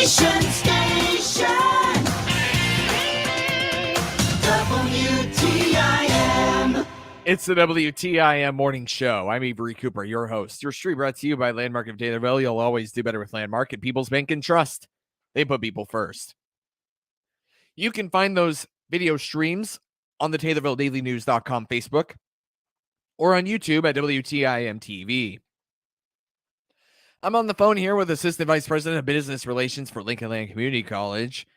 Station. WTIM. It's the WTIM Morning Show. I'm Avery Cooper, your host. Your street brought to you by Landmark of Taylorville. You'll always do better with Landmark and People's Bank and Trust. They put people first. You can find those video streams on the TaylorvilleDailyNews.com Facebook or on YouTube at WTIM TV. I'm on the phone here with Assistant Vice President of Business Relations for Lincoln Land Community College,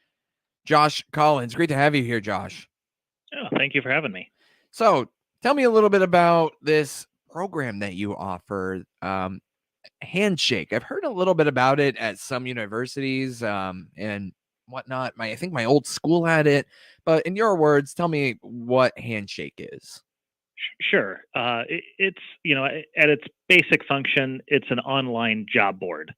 Josh Collins. Great to have you here, Josh. Oh, thank you for having me. So, tell me a little bit about this program that you offer, Handshake. I've heard a little bit about it at some universities and whatnot. I think my old school had it, but in your words, tell me what Handshake is. Sure. It's, at its basic function, it's an online job board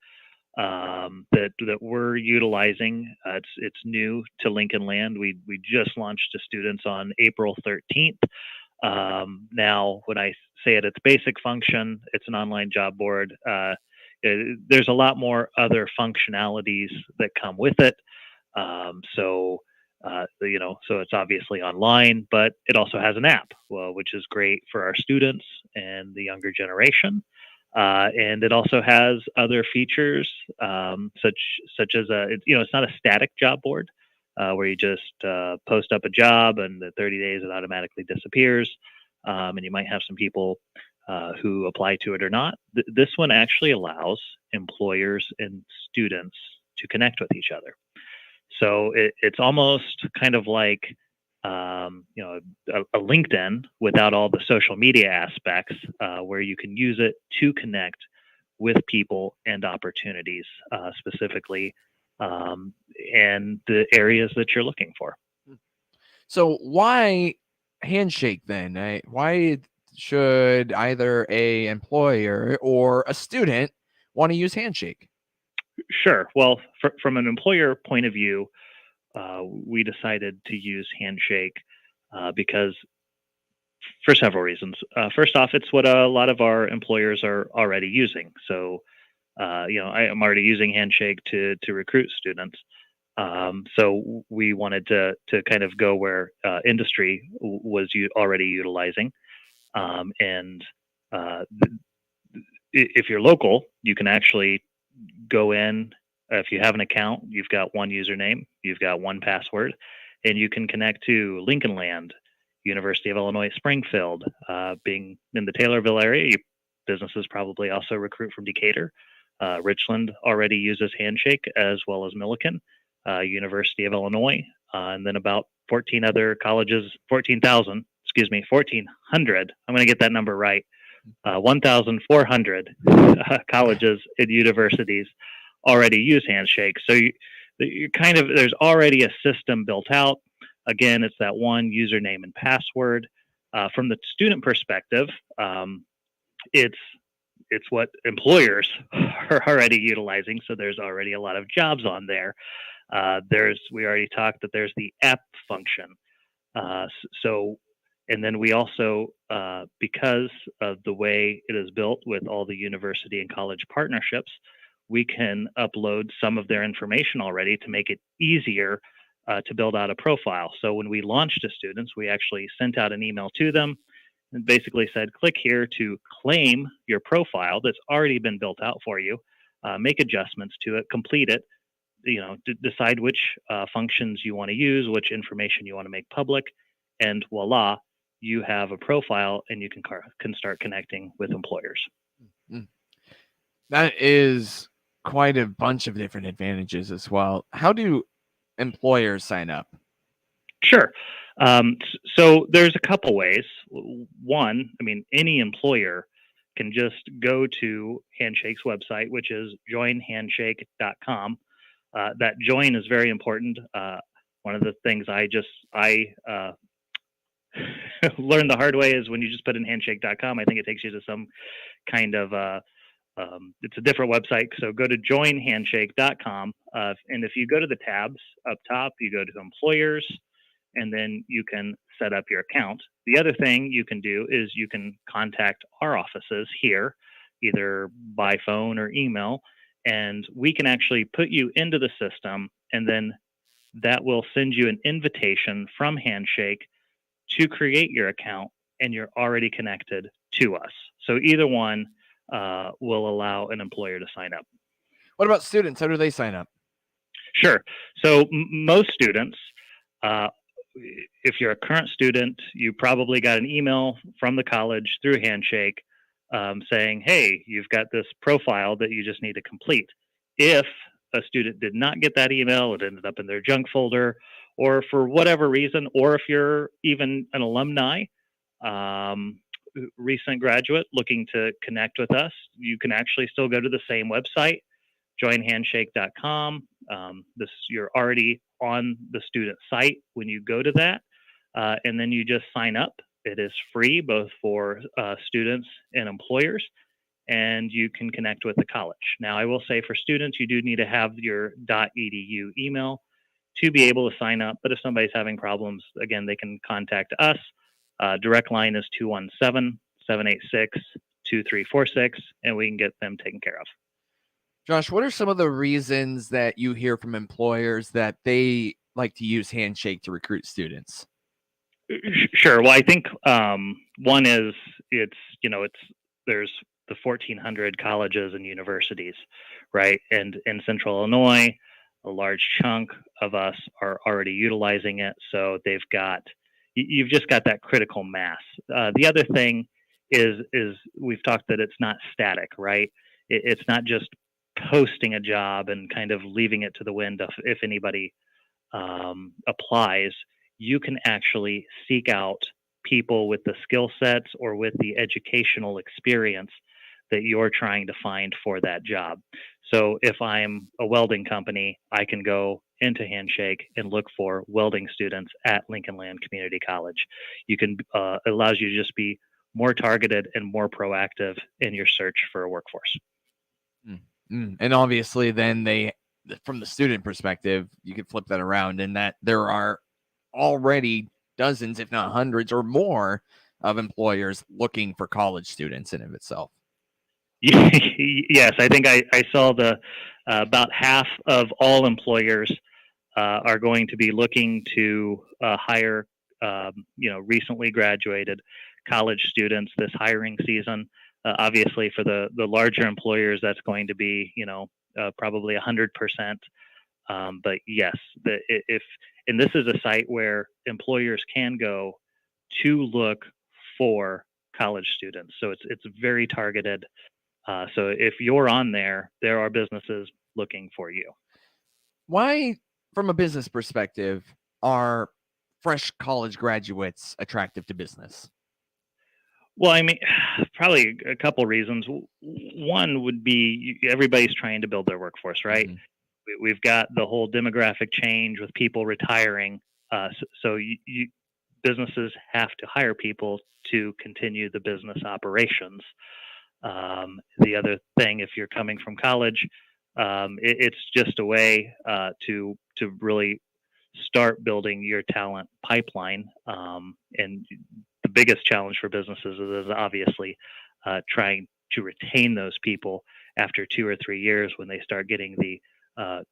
that we're utilizing. It's new to Lincoln Land. We just launched to students on April 13th. Now, when I say at its basic function, it's an online job board. There's a lot more other functionalities that come with it. So it's obviously online, but it also has an app, which is great for our students and the younger generation. And it also has other features, such as it's not a static job board where you just post up a job and the 30 days it automatically disappears. And you might have some people who apply to it or not. This one actually allows employers and students to connect with each other. So it's almost kind of like a LinkedIn without all the social media aspects, where you can use it to connect with people and opportunities, specifically, and the areas that you're looking for. So why Handshake then? Why should either a employer or a student want to use Handshake? Sure. Well, from an employer point of view, we decided to use Handshake because for several reasons. First off, it's what a lot of our employers are already using. So, I am already using Handshake to recruit students. So we wanted to kind of go where industry was already utilizing. And if you're local, you can actually go in. If you have an account, you've got one username, you've got one password, and you can connect to Lincoln Land, University of Illinois Springfield. Being in the Taylorville area, businesses probably also recruit from Decatur. Richland already uses Handshake, as well as Millikan, University of Illinois, and then about 14 other colleges, 1,400. I'm going to get that number right. 1,400 colleges and universities already use Handshake. So there's already a system built out. Again, it's that one username and password. From the student perspective, it's what employers are already utilizing. So there's already a lot of jobs on there. We already talked that there's the app function. And then we also, because of the way it is built with all the university and college partnerships, we can upload some of their information already to make it easier to build out a profile. So when we launched to students, we actually sent out an email to them and basically said, click here to claim your profile that's already been built out for you, make adjustments to it, complete it, decide which functions you want to use, which information you want to make public, and voila, you have a profile and you can start connecting with employers. Mm-hmm. That is quite a bunch of different advantages as well. How do employers sign up? Sure. So there's a couple ways. One, any employer can just go to Handshake's website, which is joinhandshake.com. That join is very important. One of the things I learned the hard way is when you just put in handshake.com, I think it takes you to some kind of it's a different website. So go to joinhandshake.com. And if you go to the tabs up top, you go to employers, and then you can set up your account. The other thing you can do is you can contact our offices here, either by phone or email, and we can actually put you into the system, and then that will send you an invitation from Handshake to create your account, and you're already connected to us. So either one will allow an employer to sign up. What about students? How do they sign up? Sure. So most students, uh, if you're a current student, you probably got an email from the college through Handshake saying, hey, you've got this profile that you just need to complete. If a student did not get that email, it ended up in their junk folder, or for whatever reason, or if you're even an alumni, um, recent graduate looking to connect with us, you can actually still go to the same website, joinhandshake.com. You're already on the student site when you go to that, and then you just sign up. It is free both for students and employers, and you can connect with the college. Now, I will say for students, you do need to have your .edu email to be able to sign up. But if somebody's having problems, again, they can contact us. Direct line is 217-786-2346, and we can get them taken care of. Josh, what are some of the reasons that you hear from employers that they like to use Handshake to recruit students? Sure. Well, I think one is there's the 1,400 colleges and universities, right? And in Central Illinois, a large chunk of us are already utilizing it. So you've just got that critical mass. The other thing is we've talked that it's not static, right? It's not just posting a job and kind of leaving it to the wind if anybody applies. You can actually seek out people with the skill sets or with the educational experience that you're trying to find for that job. So if I'm a welding company, I can go into Handshake and look for welding students at Lincoln Land Community College. It allows you to just be more targeted and more proactive in your search for a workforce. And obviously then from the student perspective, you could flip that around in that there are already dozens, if not hundreds or more of employers looking for college students in of itself. Yes, I think I saw about half of all employers are going to be looking to hire, recently graduated college students this hiring season. Obviously, for the larger employers, that's going to be, probably 100%. But yes, and this is a site where employers can go to look for college students. So it's very targeted. So if you're on there are businesses looking for you. Why, from a business perspective, are fresh college graduates attractive to business? Well, I mean, probably a couple reasons. One would be everybody's trying to build their workforce, right? Mhm. We've got the whole demographic change with people retiring. So businesses have to hire people to continue the business operations. The other thing, if you're coming from college, it's just a way to really start building your talent pipeline. And the biggest challenge for businesses is obviously trying to retain those people after 2 or 3 years when they start getting the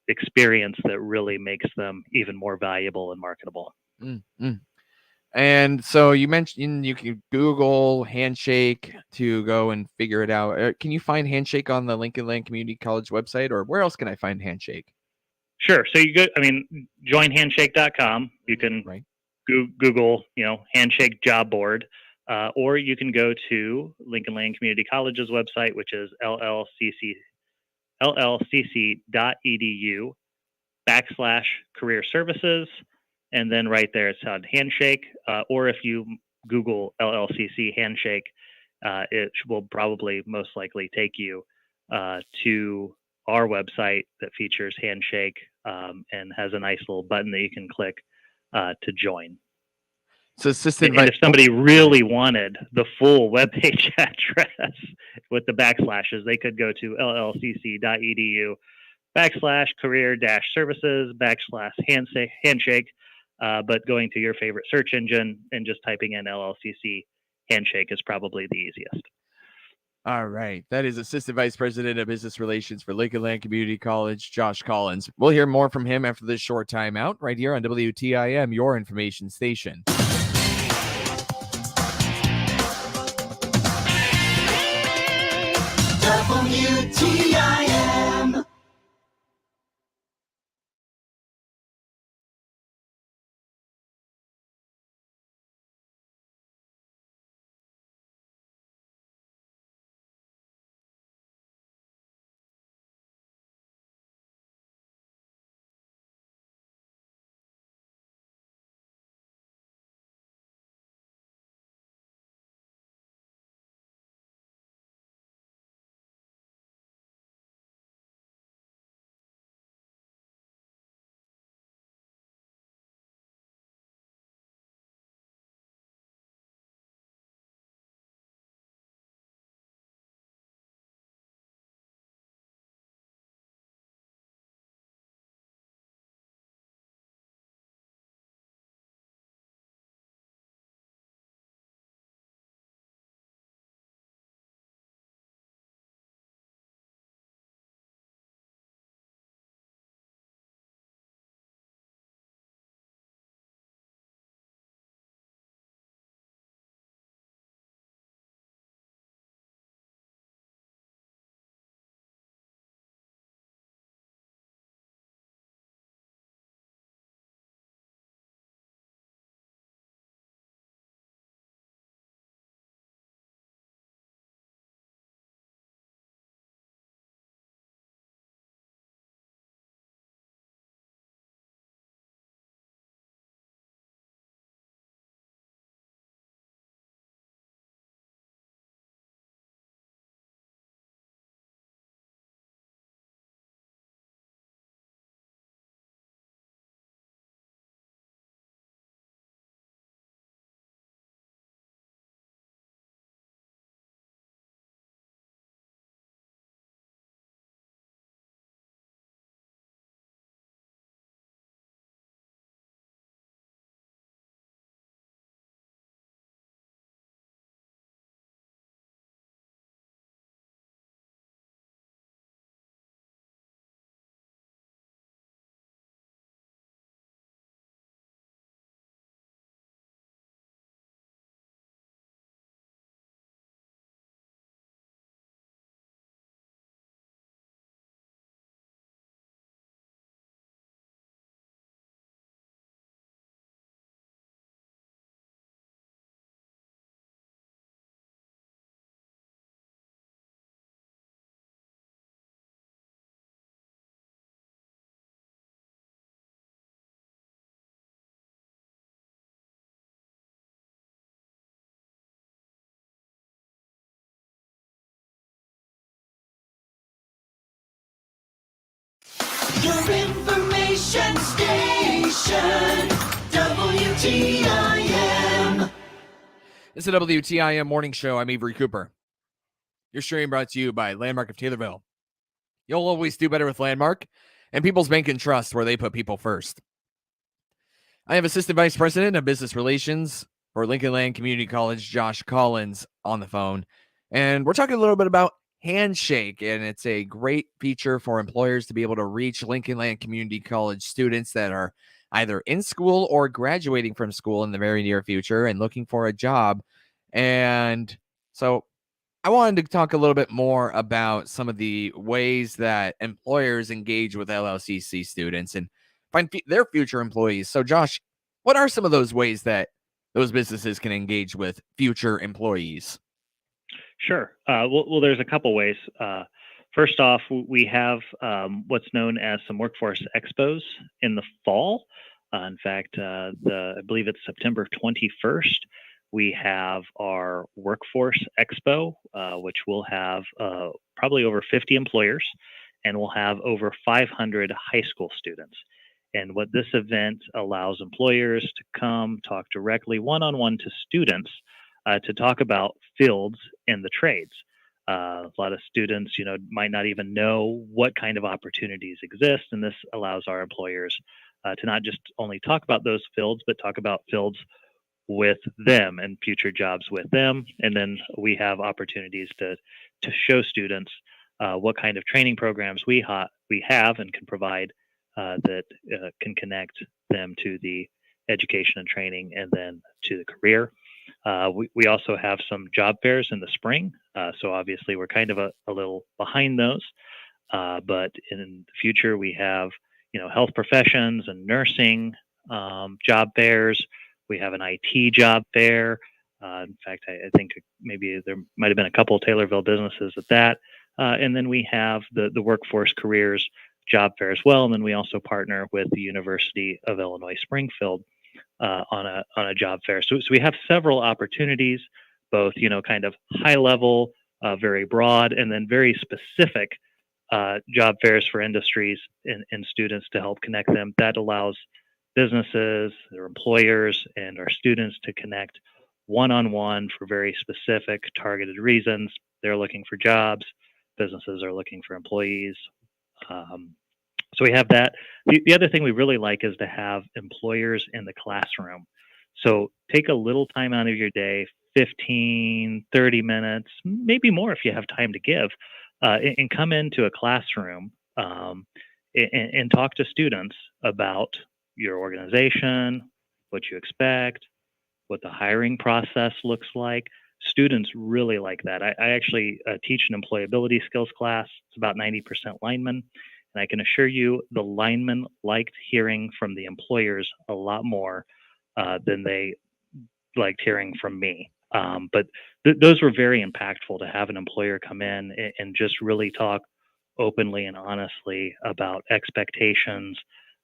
experience that really makes them even more valuable and marketable. Mm-hmm. And so you mentioned you can Google Handshake to go and figure it out. Can you find Handshake on the Lincoln Land Community College website, or where else can I find Handshake? Sure. So joinhandshake.com. You can Right. Google, Handshake job board, or you can go to Lincoln Land Community College's website, which is llcc.edu/career services. And then right there, it's on Handshake. Or if you Google LLCC Handshake, it will probably most likely take you to our website that features Handshake and has a nice little button that you can click to join. So And if somebody really wanted the full webpage address with the backslashes, they could go to llcc.edu/career-services/handshake. But going to your favorite search engine and just typing in LLCC Handshake is probably the easiest. All right. That is Assistant Vice President of Business Relations for Lincoln Land Community College, Josh Collins. We'll hear more from him after this short timeout right here on WTIM, your information station. WTIM. Your information station, WTIM. It's the WTIM Morning Show. I'm Avery Cooper. Your stream brought to you by Landmark of Taylorville. You'll always do better with Landmark and People's Bank and Trust, where they put people first. I have Assistant Vice President of Business Relations for Lincoln Land Community College, Josh Collins, on the phone. And we're talking a little bit about Handshake, and it's a great feature for employers to be able to reach Lincoln Land Community College students that are either in school or graduating from school in the very near future and looking for a job. And so I wanted to talk a little bit more about some of the ways that employers engage with LLCC students and find their future employees. So, Josh, what are some of those ways that those businesses can engage with future employees? Sure. Well, there's a couple ways. First off, we have what's known as some workforce expos in the fall. In fact, I believe it's September 21st. We have our workforce expo, which will have probably over 50 employers, and we'll have over 500 high school students. And what this event allows employers to come talk directly one-on-one to students to talk about fields in the trades. A lot of students, might not even know what kind of opportunities exist, and this allows our employers to not just only talk about those fields, but talk about fields with them and future jobs with them. And then we have opportunities to to show students what kind of training programs we have and can provide that can connect them to the education and training and then to the career. We also have some job fairs in the spring. So obviously we're kind of a little behind those. But in the future, we have, health professions and nursing job fairs. We have an IT job fair. In fact, I think maybe there might have been a couple of Taylorville businesses at that. And then we have the workforce careers job fair as well. And then we also partner with the University of Illinois Springfield on a job fair. So we have several opportunities, both kind of high level, very broad, and then very specific job fairs for industries and students to help connect them. That allows businesses, their employers, and our students to connect one-on-one for very specific targeted reasons. They're looking for jobs. Businesses are looking for employees. So we have that. The other thing we really like is to have employers in the classroom. So take a little time out of your day, 15, 30 minutes, maybe more if you have time to give, and come into a classroom and talk to students about your organization, what you expect, what the hiring process looks like. Students really like that. I actually teach an employability skills class. It's about 90% linemen. And I can assure you the linemen liked hearing from the employers a lot more than they liked hearing from me. But those were very impactful to have an employer come in and just really talk openly and honestly about expectations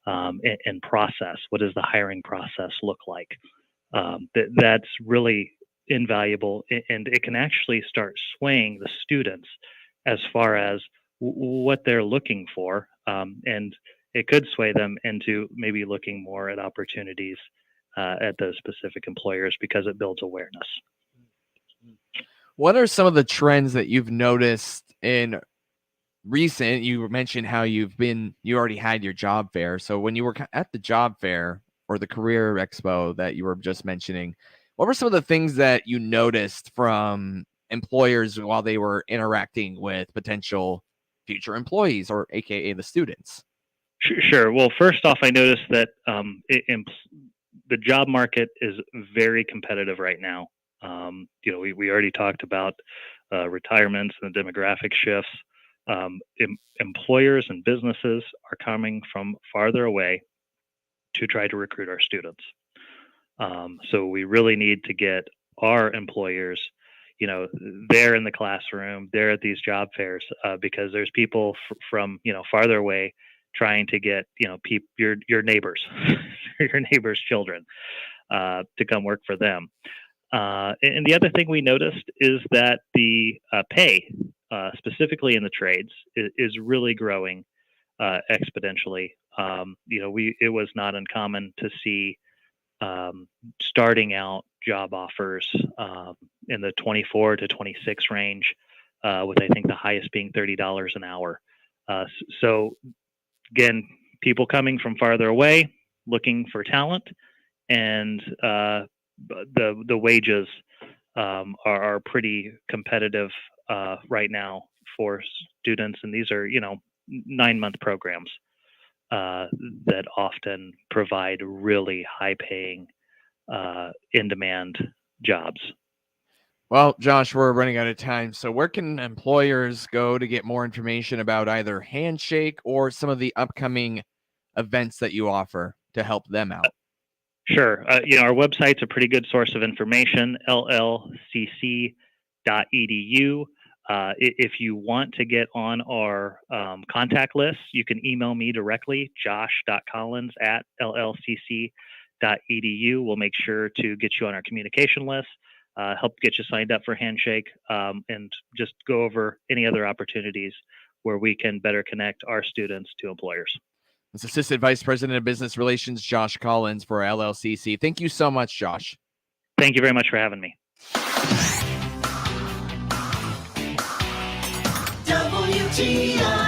and process. What does the hiring process look like? That's really invaluable, and it can actually start swaying the students as far as what they're looking for, and it could sway them into maybe looking more at opportunities at those specific employers because it builds awareness. What are some of the trends that you've noticed in recent? You mentioned how you already had your job fair. So when you were at the job fair or the career expo that you were just mentioning, what were some of the things that you noticed from employers while they were interacting with potential future employees, or AKA the students? Sure. Well, first off, I noticed that the job market is very competitive right now. We already talked about retirements and the demographic shifts. Employers and businesses are coming from farther away to try to recruit our students. So we really need to get our employers, they're in the classroom, they're at these job fairs, because there's people from, farther away trying to get, your neighbors, your neighbors' children, to come work for them. And the other thing we noticed is that the pay, specifically in the trades, is really growing exponentially. It was not uncommon to see starting out job offers in the 24 to 26 range, with I think the highest being $30 an hour. So again, people coming from farther away looking for talent, and the wages are pretty competitive right now for students, and these are 9-month programs that often provide really high-paying, in-demand jobs. Well, Josh, we're running out of time. So where can employers go to get more information about either Handshake or some of the upcoming events that you offer to help them out? Sure. Our website's a pretty good source of information, llcc.edu. If you want to get on our contact list, you can email me directly, josh.collins@llcc.edu. We'll make sure to get you on our communication list, help get you signed up for Handshake, and just go over any other opportunities where we can better connect our students to employers. It's Assistant Vice President of Business Relations, Josh Collins for LLCC. Thank you so much, Josh. Thank you very much for having me. WTIM.